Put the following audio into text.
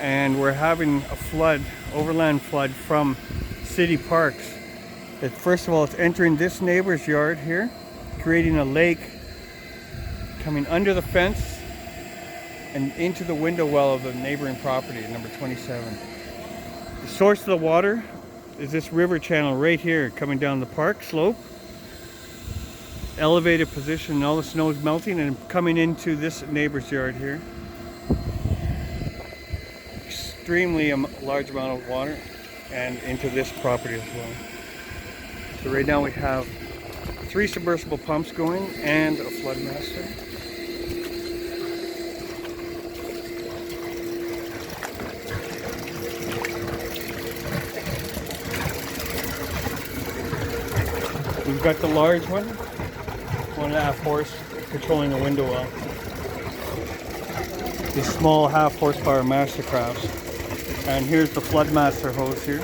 and we're having a flood, overland flood from city parks. First of all, it's entering this neighbor's yard here, creating a lake coming under the fence and into the window well of the neighboring property, number 27. The source of the water is this river channel right here coming down the park slope. Elevated position, and all the snow is melting and coming into this neighbor's yard here. Extremely large amount of water, and into this property as well. So right now we have 3 submersible pumps going and a flood master. We've got the large one, 1.5 horse, controlling the window well. The small 0.5 horsepower Mastercrafts. And here's the flood master hose here.